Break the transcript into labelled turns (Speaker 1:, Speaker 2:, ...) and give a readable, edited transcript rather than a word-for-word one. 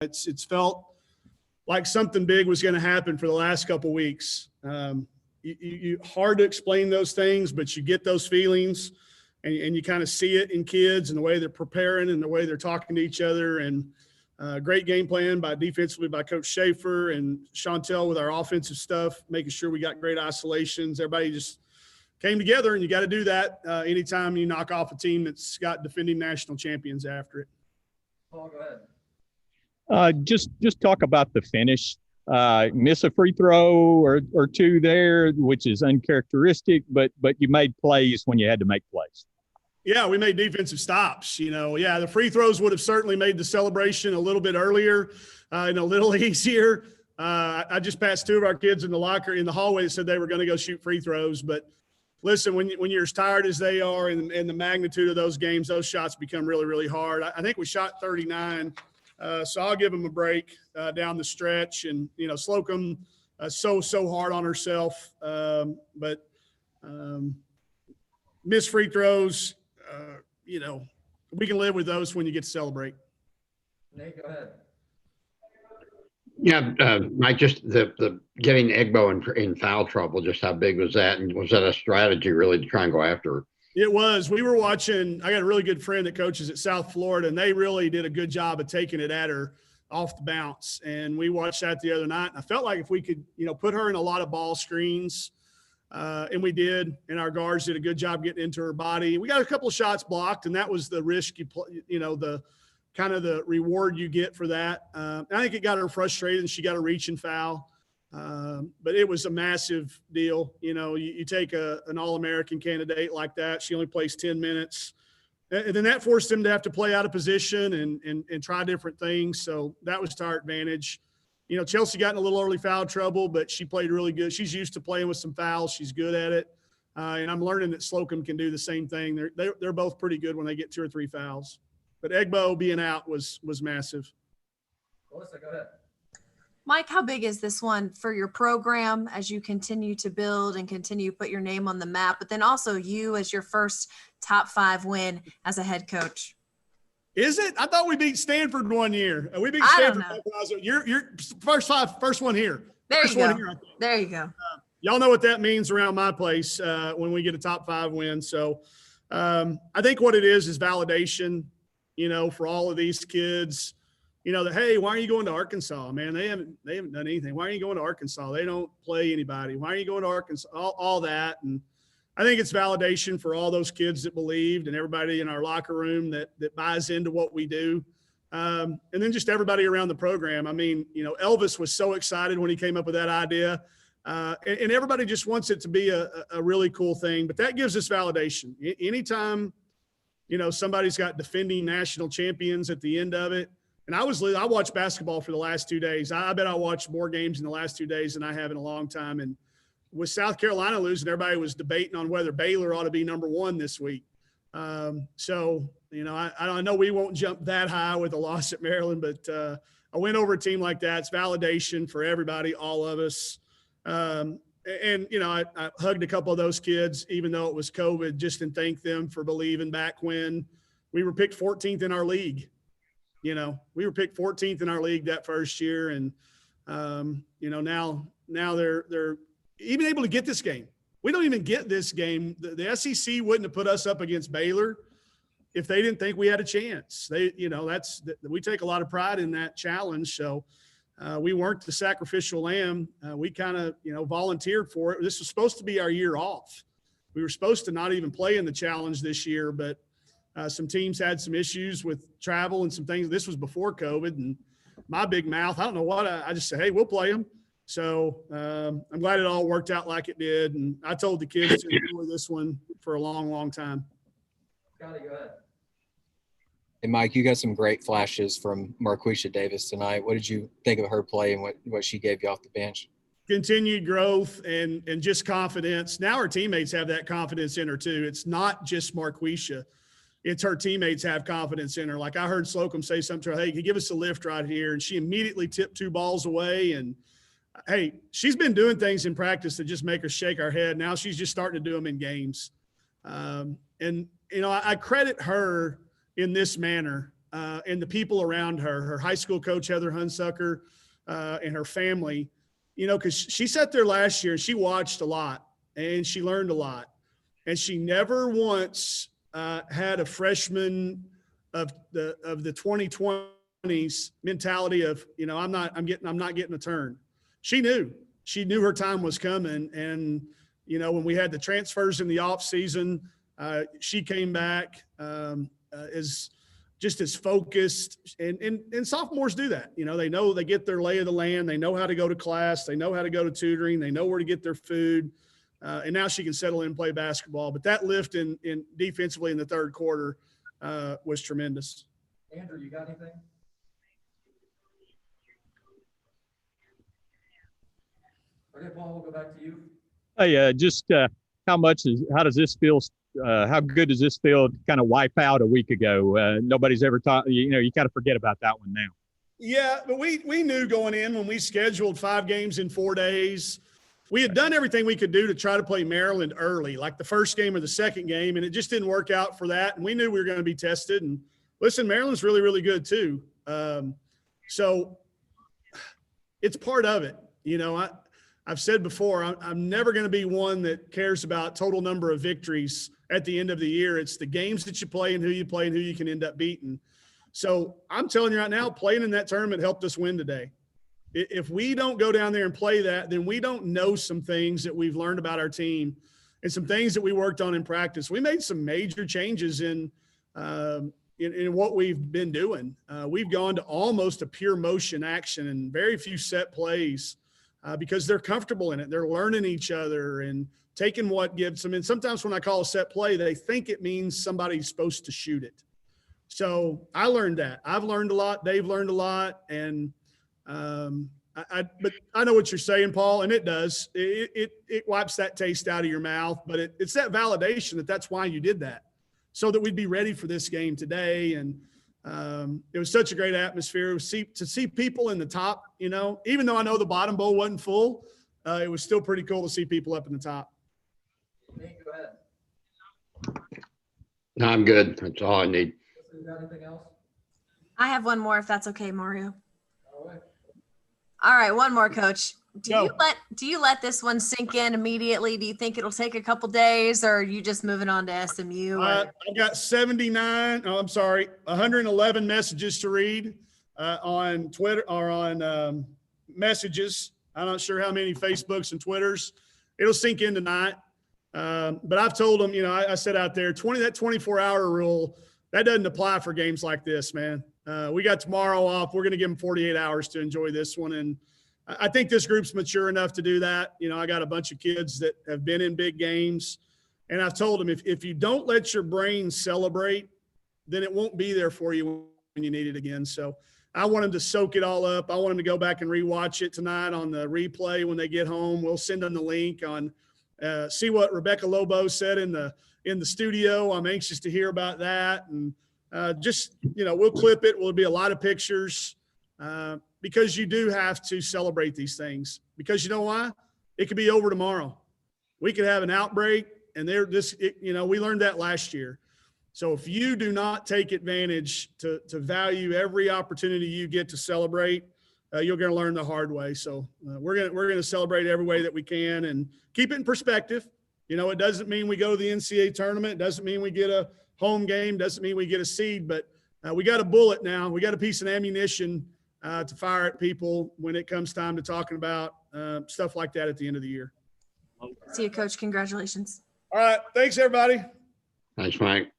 Speaker 1: It's felt like something big was going to happen for the last couple of weeks. Hard to explain those things, but you get those feelings, and you kind of see it in kids and the way they're preparing and the way they're talking to each other. And great game plan defensively by Coach Schaefer and Chantel with our offensive stuff, making sure we got great isolations. Everybody just came together, and you got to do that anytime you knock off a team that's got defending national champions after it.
Speaker 2: Paul, go ahead.
Speaker 3: Just talk about the finish. Miss a free throw or two there, which is uncharacteristic, but you made plays when you had to make plays.
Speaker 1: Yeah, we made defensive stops. The free throws would have certainly made the celebration a little bit earlier and a little easier. I just passed two of our kids in the hallway that said they were going to go shoot free throws. But listen, when you're as tired as they are and the magnitude of those games, those shots become really, really hard. I think we shot 39. So I'll give them a break down the stretch. And, Slocum so hard on herself. But missed free throws, we can live with those when you get to celebrate.
Speaker 2: Nate, go ahead.
Speaker 4: Yeah, Mike, just the getting Egbo in foul trouble, just how big was that? And was that a strategy really to try and go after her?
Speaker 1: It was. We were watching – I got a really good friend that coaches at South Florida, and they really did a good job of taking it at her off the bounce. And we watched that the other night, and I felt like if we could, put her in a lot of ball screens, and we did, and our guards did a good job getting into her body. We got a couple of shots blocked, and that was the risk the kind of the reward you get for that. I think it got her frustrated, and she got a reaching foul. But it was a massive deal. You take an All-American candidate like that. She only plays 10 minutes. And then that forced him to have to play out of position and try different things. So that was to our advantage. Chelsea got in a little early foul trouble, but she played really good. She's used to playing with some fouls. She's good at it. And I'm learning that Slocum can do the same thing. They're both pretty good when they get 2 or 3 fouls. But Egbo being out was massive.
Speaker 2: Melissa, go ahead.
Speaker 5: Mike, how big is this one for your program as you continue to build and continue to put your name on the map, but then also you as your first top 5 win as a head coach?
Speaker 1: Is it? I thought we beat Stanford one year. We beat Stanford. You're first one here.
Speaker 5: There you go. There you go.
Speaker 1: Y'all know what that means around my place when we get a top 5 win. So I think what it is validation, for all of these kids. That, hey, why are you going to Arkansas, man? They haven't done anything. Why are you going to Arkansas? They don't play anybody. Why are you going to Arkansas? All that. And I think it's validation for all those kids that believed and everybody in our locker room that buys into what we do. And then just everybody around the program. I mean, Elvis was so excited when he came up with that idea. And everybody just wants it to be a really cool thing. But that gives us validation. Anytime, somebody's got defending national champions at the end of it. And I watched basketball for the last 2 days. I bet I watched more games in the last 2 days than I have in a long time. And with South Carolina losing, everybody was debating on whether Baylor ought to be number 1 this week. I know we won't jump that high with a loss at Maryland, but a win over a team like that, it's validation for everybody, all of us. I hugged a couple of those kids, even though it was COVID, just and thanked them for believing back when we were picked 14th in our league. We were picked 14th in our league that first year. And, now they're even able to get this game. We don't even get this game. The SEC wouldn't have put us up against Baylor if they didn't think we had a chance. We take a lot of pride in that challenge. So we weren't the sacrificial lamb. We kind of, volunteered for it. This was supposed to be our year off. We were supposed to not even play in the challenge this year, but some teams had some issues with travel and some things. This was before COVID, and my big mouth, I don't know what, I just said, hey, we'll play them. So I'm glad it all worked out like it did. And I told the kids to enjoy this one for a long, long time.
Speaker 2: Scotty, go ahead.
Speaker 6: Hey, Mike, you got some great flashes from Marquisha Davis tonight. What did you think of her play and what she gave you off the bench?
Speaker 1: Continued growth and just confidence. Now her teammates have that confidence in her too. It's not just Marquisha. It's her teammates have confidence in her. Like I heard Slocum say something to her, hey, can you give us a lift right here? And she immediately tipped 2 balls away. And, hey, she's been doing things in practice that just make her shake our head. Now she's just starting to do them in games. I credit her in this manner. and the people around her, her high school coach, Heather Hunsucker, and her family, you know, because she sat there last year and she watched a lot and she learned a lot. And she never once had a freshman of the 2020s mentality of, you know, I'm not getting a turn. She knew her time was coming. And, you know, when we had the transfers in the off season, she came back as focused, and sophomores do that. You know, they get their lay of the land. They know how to go to class. They know how to go to tutoring. They know where to get their food. And now she can settle in and play basketball. But that lift in defensively in the third quarter was tremendous.
Speaker 2: Andrew, you got anything? Okay, Paul, we'll go back to you.
Speaker 3: Hey, how does this feel? How good does this feel to kind of wipe out a week ago? Nobody's ever taught, you know, you kind of forget about that one now.
Speaker 1: Yeah, but we knew going in when we scheduled 5 games in 4 days, we had done everything we could do to try to play Maryland early, like the first game or the second game, and it just didn't work out for that. And we knew we were going to be tested. And listen, Maryland's really, really good too. So it's part of it. You know, I've said before, I'm never going to be one that cares about total number of victories at the end of the year. It's the games that you play and who you can end up beating. So I'm telling you right now, playing in that tournament helped us win today. If we don't go down there and play that, then we don't know some things that we've learned about our team and some things that we worked on in practice. We made some major changes in what we've been doing. We've gone to almost a pure motion action and very few set plays because they're comfortable in it. They're learning each other and taking what gives them. And sometimes when I call a set play, they think it means somebody's supposed to shoot it. So I learned that. I've learned a lot. They've learned a lot. And but I know what you're saying, Paul, and it does. It wipes that taste out of your mouth, but it's that validation that's why you did that, so that we'd be ready for this game today. And it was such a great atmosphere to see people in the top. You know, even though I know the bottom bowl wasn't full, it was still pretty cool to see people up in the top.
Speaker 2: Nate, go ahead.
Speaker 4: No, I'm good. That's all I need.
Speaker 2: You got anything else?
Speaker 5: I have one more, if that's okay, Mario.
Speaker 2: All right.
Speaker 5: All right, one more, Coach.
Speaker 1: Go.
Speaker 5: Do you let this one sink in immediately? Do you think it'll take a couple days, or are you just moving on to SMU?
Speaker 1: I've got 111 messages to read on Twitter or on messages. I'm not sure how many Facebooks and Twitters. It'll sink in tonight. But I've told them, you know, I said out there, that 24-hour rule, that doesn't apply for games like this, man. We got tomorrow off. We're going to give them 48 hours to enjoy this one. And I think this group's mature enough to do that. You know, I got a bunch of kids that have been in big games. And I've told them, if you don't let your brain celebrate, then it won't be there for you when you need it again. So I want them to soak it all up. I want them to go back and rewatch it tonight on the replay when they get home. We'll send them the link on see what Rebecca Lobo said in the studio. I'm anxious to hear about that. And just, you know, we'll clip it. Will be a lot of pictures because you do have to celebrate these things, because you know why? It could be over tomorrow. We could have an outbreak, and you know, we learned that last year. So if you do not take advantage to value every opportunity you get to celebrate, you're going to learn the hard way. So we're going to celebrate every way that we can and keep it in perspective. You know, it doesn't mean we go to the NCAA tournament. It doesn't mean we get a home game. Doesn't mean we get a seed, but we got a bullet now. We got a piece of ammunition to fire at people when it comes time to talking about stuff like that at the end of the year.
Speaker 5: See you, Coach. Congratulations.
Speaker 1: All right. Thanks, everybody.
Speaker 4: Thanks, Mike.